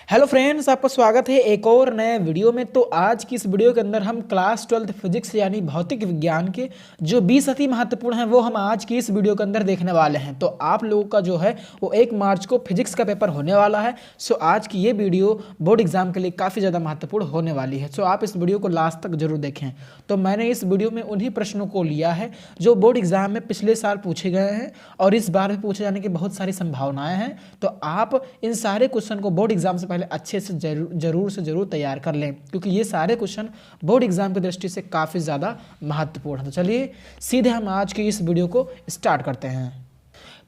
Hello friends, आपका स्वागत है एक और नए वीडियो में। तो आज की इस वीडियो के अंदर हम क्लास 12 फिजिक्स यानी भौतिक विज्ञान के जो 20 अति महत्वपूर्ण हैं वो हम आज की इस वीडियो के अंदर देखने वाले हैं। तो आप लोगों का जो है वो 1 मार्च को फिजिक्स का पेपर होने वाला है। सो आज की ये वीडियो बोर्ड एग्जाम के लिए काफ़ी ज़्यादा महत्वपूर्ण होने वाली है। सो आप इस वीडियो को लास्ट तक जरूर देखें। तो मैंने इस वीडियो में उन्हीं प्रश्नों को लिया है जो बोर्ड एग्जाम में पिछले साल पूछे गए हैं और इस बार भी पूछे जाने की बहुत सारी संभावनाएं हैं। तो आप इन सारे क्वेश्चन को बोर्ड एग्जाम से पहले अच्छे से जरूर तैयार कर लें, क्योंकि ये सारे क्वेश्चन बोर्ड एग्जाम की दृष्टि से काफ़ी ज़्यादा महत्वपूर्ण है। तो चलिए सीधे हम आज की इस वीडियो को स्टार्ट करते हैं।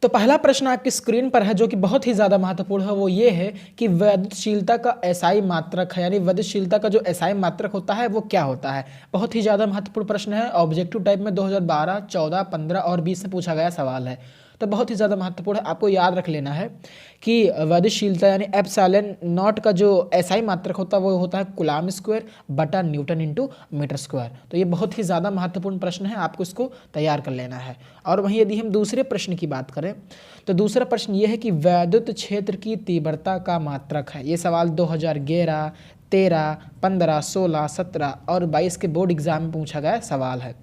तो पहला प्रश्न आपकी स्क्रीन पर है जो कि बहुत ही ज़्यादा महत्वपूर्ण है। वो ये है कि वैद्युतशीलता का एसआई मात्रक है, यानी वैद्युतशीलता का जो एसआई मात्रक होता है वो क्या होता है। बहुत ही ज़्यादा महत्वपूर्ण प्रश्न है। ऑब्जेक्टिव टाइप में 2012, 14, 15 और 20 से पूछा गया सवाल है। तो बहुत ही ज़्यादा महत्वपूर्ण है। आपको याद रख लेना है कि वैद्युतशीलता यानी एप्सिलॉन नॉट का जो एसआई मात्रक होता है वो होता है कूलम्ब स्क्वायर बटा न्यूटन इंटू मीटर स्क्वायर। तो ये बहुत ही ज़्यादा महत्वपूर्ण प्रश्न है, आपको इसको तैयार कर लेना है। और वहीं यदि हम दूसरे प्रश्न की बात करें तो दूसरा प्रश्न ये है कि वैद्युत क्षेत्र की तीव्रता का मात्रक है। ये सवाल 2011, 13, 15, 16, 17 और 22 के बोर्ड एग्जाम में पूछा गया सवाल है।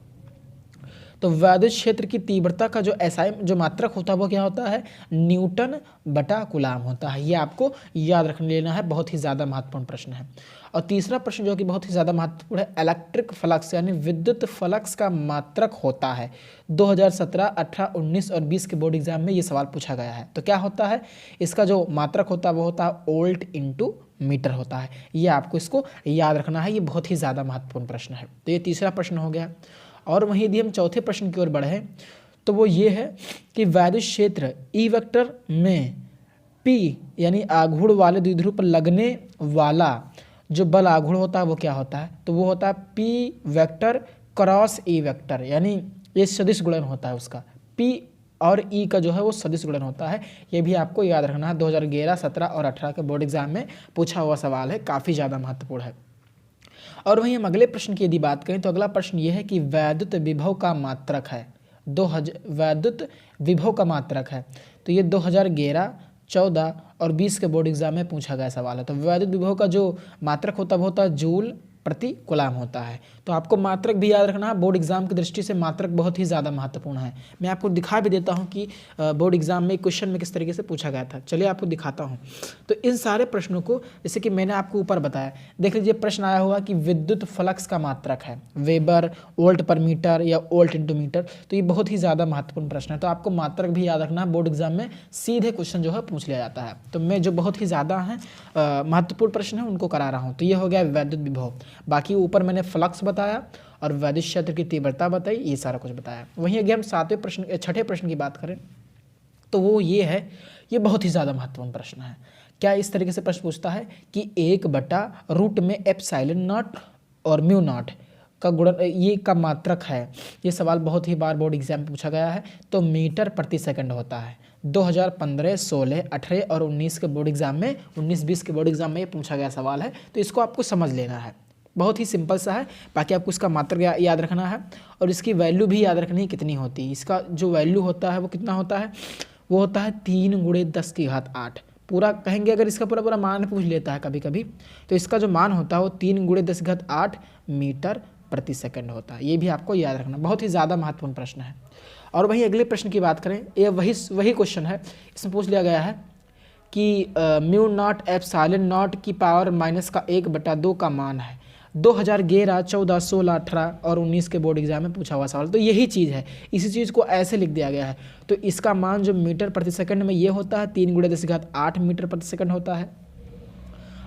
तो वैद्युत क्षेत्र की तीव्रता का जो एसआई जो मात्रक होता है वो क्या होता है, न्यूटन बटा कूलम्ब होता है। ये आपको याद रख लेना है, बहुत ही ज़्यादा महत्वपूर्ण प्रश्न है। और तीसरा प्रश्न जो कि बहुत ही ज़्यादा महत्वपूर्ण है, इलेक्ट्रिक फ्लक्स यानी विद्युत फ्लक्स का मात्रक होता है। 2017, 18, 19 और 20 के बोर्ड एग्जाम में ये सवाल पूछा गया है। तो क्या होता है, इसका जो मात्रक होता है वो होता है वोल्ट इंटू मीटर होता है। ये आपको इसको याद रखना है, ये बहुत ही ज़्यादा महत्वपूर्ण प्रश्न है। तो ये तीसरा प्रश्न हो गया। और वहीं यदि हम चौथे प्रश्न की ओर बढ़े तो वो ये है कि वैद्युत क्षेत्र ई वेक्टर में पी यानी आघूर्ण वाले द्विध्रुव पर लगने वाला जो बल आघूर्ण होता है वो क्या होता है। तो वो होता है P vector cross E vector, यानी ये सदिश गुणन होता है उसका। पी और ई का जो है वो सदिश गुणन होता है। ये भी आपको याद रखना है, 2011, 17 और 18 के बोर्ड एग्जाम में पूछा हुआ सवाल है, काफ़ी ज़्यादा महत्वपूर्ण है। और वहीं हम अगले प्रश्न की यदि बात करें तो अगला प्रश्न ये है कि वैद्युत विभव का मात्रक है। वैद्युत विभव का मात्रक है। तो ये 2011, 14 और 20 के बोर्ड एग्जाम में पूछा गया सवाल है। तो वैद्युत विभव का जो मात्रक होता है वो होता है जूल प्रति कूलम्ब होता है। तो आपको मात्रक भी याद रखना है, बोर्ड एग्जाम की दृष्टि से मात्रक बहुत ही ज़्यादा महत्वपूर्ण है। मैं आपको दिखा भी देता हूं कि बोर्ड एग्जाम में क्वेश्चन में किस तरीके से पूछा गया था। चलिए आपको दिखाता हूं। तो इन सारे प्रश्नों को जैसे कि मैंने आपको ऊपर बताया, देख लीजिए प्रश्न आया हुआ कि विद्युत फ्लक्स का मात्रक है वेबर, वोल्ट पर मीटर या वोल्ट इंटू मीटर। तो ये बहुत ही ज़्यादा महत्वपूर्ण प्रश्न है। तो आपको मात्रक भी याद रखना है, बोर्ड एग्जाम में सीधे क्वेश्चन जो है पूछ लिया जाता है। तो मैं जो बहुत ही ज़्यादा है महत्वपूर्ण प्रश्न है उनको करा रहा हूँ। तो ये हो गया वैद्युत विभव। बाकी ऊपर मैंने फ्लक्स बताया और वैद्युत क्षेत्र की तीव्रता बताई, ये सारा कुछ बताया। वहीं अगर हम छठे प्रश्न की बात करें तो वो ये है, ये बहुत ही ज़्यादा महत्वपूर्ण प्रश्न है। क्या इस तरीके से प्रश्न पूछता है कि 1/रूट में एप्सिलॉन नॉट और म्यू नॉट का गुणन ये का मात्रक है। ये सवाल बहुत ही बार बोर्ड एग्जाम में पूछा गया है। तो मीटर प्रति सेकंड होता है। 2015, 16, 18 और 19 के बोर्ड एग्जाम में 19-20 के बोर्ड एग्जाम में ये पूछा गया सवाल है। तो इसको आपको समझ लेना है, बहुत ही सिंपल सा है। बाकी आपको इसका मात्रक याद रखना है और इसकी वैल्यू भी याद रखनी है कितनी होती है। इसका जो वैल्यू होता है वो कितना होता है, वो होता है 3 × 10⁸। पूरा कहेंगे अगर इसका पूरा मान पूछ लेता है कभी कभी, तो इसका जो मान होता है वो 3 × 10⁸ मीटर प्रति सेकंड होता है। ये भी आपको याद रखना, बहुत ही ज़्यादा महत्वपूर्ण प्रश्न है। और वहीं अगले प्रश्न की बात करें, ये वही क्वेश्चन है। इसमें पूछ लिया गया है कि म्यू नॉट एप्सिलॉन नॉट की पावर माइनस का 1/2 का मान है। 2011, 14, 16, 18 और 19 के बोर्ड एग्जाम में पूछा हुआ सवाल। तो यही चीज़ है, इसी चीज़ को ऐसे लिख दिया गया है। तो इसका मान जो मीटर प्रति सेकंड में ये होता है 3 × 10⁸ मीटर प्रति सेकंड होता है।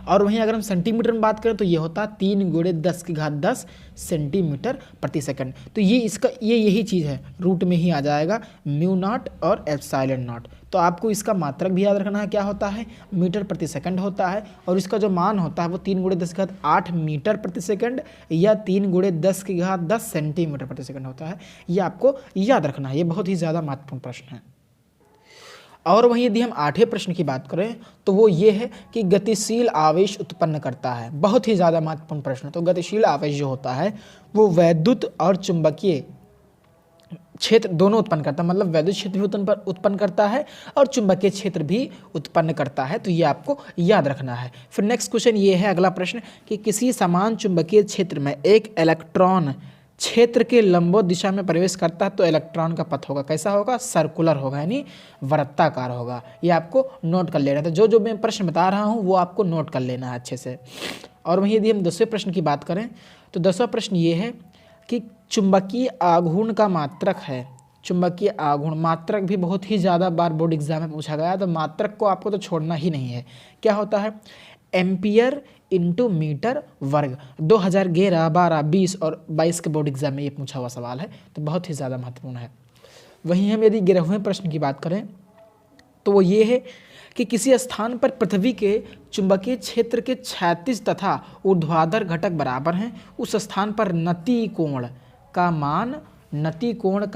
और वहीं अगर हम सेंटीमीटर में बात करें तो ये होता है 3 × 10⁻10 सेंटीमीटर प्रति सेकंड। तो ये इसका यही चीज़ है, रूट में ही आ जाएगा म्यू नॉट और एप्सिलॉन नॉट। तो आपको इसका मात्रक भी याद रखना है, क्या होता है, मीटर प्रति सेकंड होता है। और इसका जो मान होता है वो 3 × 10⁸ मीटर प्रति सेकंड या 3 × 10⁻10 सेंटीमीटर प्रति सेकंड होता है। ये आपको याद रखना है, ये बहुत ही ज़्यादा महत्वपूर्ण प्रश्न है। और वहीं यदि हम 8वें प्रश्न की बात करें तो वो ये है कि गतिशील आवेश उत्पन्न करता है। बहुत ही ज़्यादा महत्वपूर्ण प्रश्न है। तो गतिशील आवेश जो होता है वो वैद्युत और चुंबकीय क्षेत्र दोनों उत्पन्न करता है, मतलब वैद्युत क्षेत्र भी उत्पन्न करता है और चुंबकीय क्षेत्र भी उत्पन्न करता है। तो ये आपको याद रखना है। फिर नेक्स्ट क्वेश्चन ये है, अगला प्रश्न, कि किसी समान चुंबकीय क्षेत्र में एक इलेक्ट्रॉन क्षेत्र के लंबवत दिशा में प्रवेश करता है तो इलेक्ट्रॉन का पथ होगा कैसा होगा, सर्कुलर होगा, यानी वृत्ताकार होगा। ये आपको नोट कर लेना था, जो जो मैं प्रश्न बता रहा हूँ वो आपको नोट कर लेना है अच्छे से। और वहीं यदि हम 10वें प्रश्न की बात करें तो 10वां प्रश्न ये है कि चुंबकीय आघूर्ण का मात्रक है। चुंबकीय आघूर्ण मात्रक भी बहुत ही ज़्यादा बार बोर्ड एग्जाम में पूछा गया, तो मात्रक को आपको तो छोड़ना ही नहीं है। क्या होता है, एम्पियर इंटू मीटर वर्ग। 2011, 12, 20 और 22 के बोर्ड एग्जाम में ये पूछा हुआ सवाल है, तो बहुत ही ज़्यादा महत्वपूर्ण है। वहीं हम यदि 11वें प्रश्न की बात करें तो वो ये है कि किसी स्थान पर पृथ्वी के चुंबकीय क्षेत्र के क्षैतिज तथा ऊर्ध्वाधर घटक बराबर हैं, उस स्थान पर नति कोण का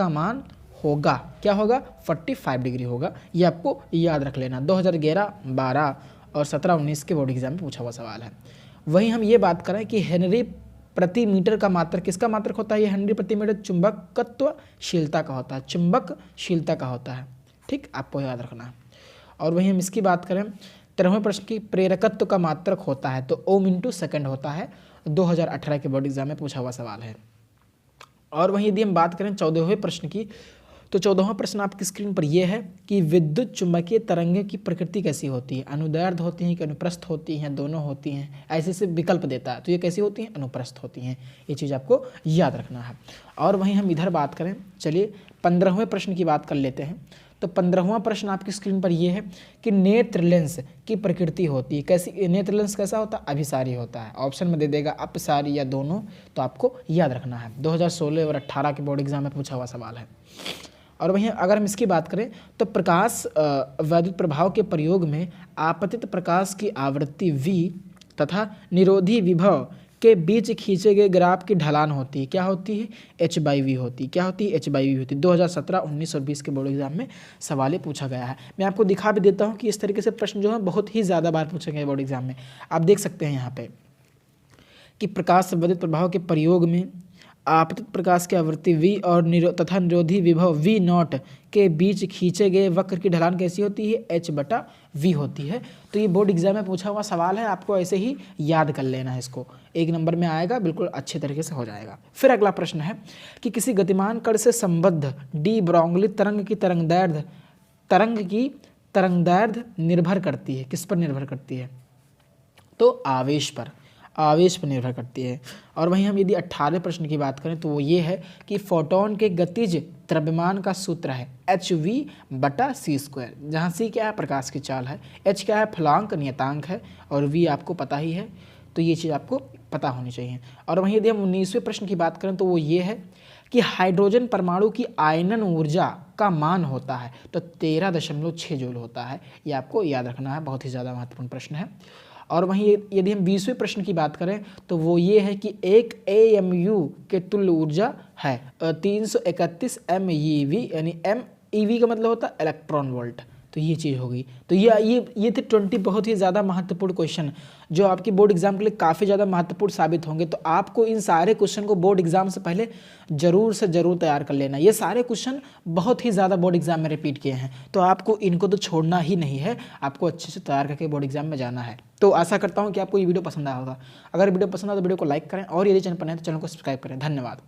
मान होगा, क्या होगा, 45 डिग्री होगा। ये आपको याद रख लेना, 2011, 12 और 17, 19 के बोर्ड एग्जाम में पूछा हुआ सवाल है। वहीं हम ये बात करें कि हेनरी प्रति मीटर का मात्रक किसका मात्रक होता है, ये हेनरी प्रति मीटर चुंबकत्वशीलता का होता है, चुंबकशीलता का होता है, ठीक, आपको याद रखना है। और वहीं हम इसकी बात करें 13वें प्रश्न की, प्रेरकत्व का मात्रक होता है तो ओम इंटू सेकेंड होता है, 2018 के बोर्ड एग्जाम में पूछा हुआ सवाल है। और वहीं यदि हम बात करें 14वें प्रश्न की तो 14वां प्रश्न आपकी स्क्रीन पर यह है कि विद्युत चुंबकीय तरंगें की प्रकृति कैसी होती है, अनुदैर्ध्य होती हैं कि अनुप्रस्थ होती हैं, दोनों होती हैं, ऐसे से विकल्प देता है, तो ये कैसी होती हैं, अनुप्रस्थ होती हैं। ये चीज़ आपको याद रखना है। और वहीं हम इधर बात करें, चलिए 15वें प्रश्न की बात कर लेते हैं। तो 15वां प्रश्न आपकी स्क्रीन पर यह है कि नेत्र लेंस की प्रकृति होती है कैसी, नेत्र लेंस कैसा होता है, अभिसारी होता है। ऑप्शन में दे देगा अपसारी या दोनों, तो आपको याद रखना है, 2016 और 18 के बोर्ड एग्जाम में पूछा हुआ सवाल है। और वहीं अगर हम इसकी बात करें तो प्रकाश वैद्युत प्रभाव के प्रयोग में आपतित प्रकाश की आवृत्ति v तथा निरोधी विभव के बीच खींचे गए ग्राफ की ढलान होती है, क्या होती है, h/v होती है, क्या होती है, h/v होती है। 2017, 19 और 20 के बोर्ड एग्जाम में सवाल पूछा गया है। मैं आपको दिखा भी देता हूँ कि इस तरीके से प्रश्न जो है बहुत ही ज़्यादा बार पूछे गए बोर्ड एग्जाम में। आप देख सकते हैं यहाँ पे कि प्रकाश वैद्युत प्रभाव के प्रयोग में आपतित प्रकाश की आवृत्ति v और तथा निरोधी विभव v0 के बीच खींचे गए वक्र की ढलान कैसी होती है, h/v होती है। तो ये बोर्ड एग्जाम में पूछा हुआ सवाल है, आपको ऐसे ही याद कर लेना है, इसको 1 नंबर में आएगा, बिल्कुल अच्छे तरीके से हो जाएगा। फिर अगला प्रश्न है कि किसी गतिमान कण से संबद्ध डी ब्रोगली तरंग की तरंगदैर्ध्य निर्भर करती है, किस पर निर्भर करती है, तो आवेश पर निर्भर करती है। और वहीं हम यदि 18वें प्रश्न की बात करें तो वो ये है कि फोटोन के गतिज द्रव्यमान का सूत्र है hv/c², जहाँ c क्या है, प्रकाश की चाल है, h क्या है, फलांक नियतांक है, और v आपको पता ही है, तो ये चीज़ आपको पता होनी चाहिए। और वहीं यदि हम 19वें प्रश्न की बात करें तो वो ये है कि हाइड्रोजन परमाणु की आयनन ऊर्जा का मान होता है तो 13.6 जूल होता है। ये आपको याद रखना है, बहुत ही ज़्यादा महत्वपूर्ण प्रश्न है। और वहीं यदि हम 20वें प्रश्न की बात करें तो वो ये है कि एक AMU के तुल्य ऊर्जा है 331 MeV, यानी MeV का मतलब होता है इलेक्ट्रॉन वोल्ट, तो ये चीज़ होगी। तो ये थे 20 बहुत ही ज़्यादा महत्वपूर्ण क्वेश्चन जो आपकी बोर्ड एग्जाम के लिए काफ़ी ज़्यादा महत्वपूर्ण साबित होंगे। तो आपको इन सारे क्वेश्चन को बोर्ड एग्जाम से पहले ज़रूर से ज़रूर तैयार कर लेना। ये सारे क्वेश्चन बहुत ही ज़्यादा बोर्ड एग्जाम में रिपीट किए हैं, तो आपको इनको तो छोड़ना ही नहीं है, आपको अच्छे से तैयार करके बोर्ड एग्जाम में जाना है। तो आशा करता हूँ कि आपको ये वीडियो पसंद आया होगा। अगर वीडियो पसंद आया तो वीडियो को लाइक करें, और यदि चैनल पर नए तो चैनल को सब्सक्राइब करें। धन्यवाद।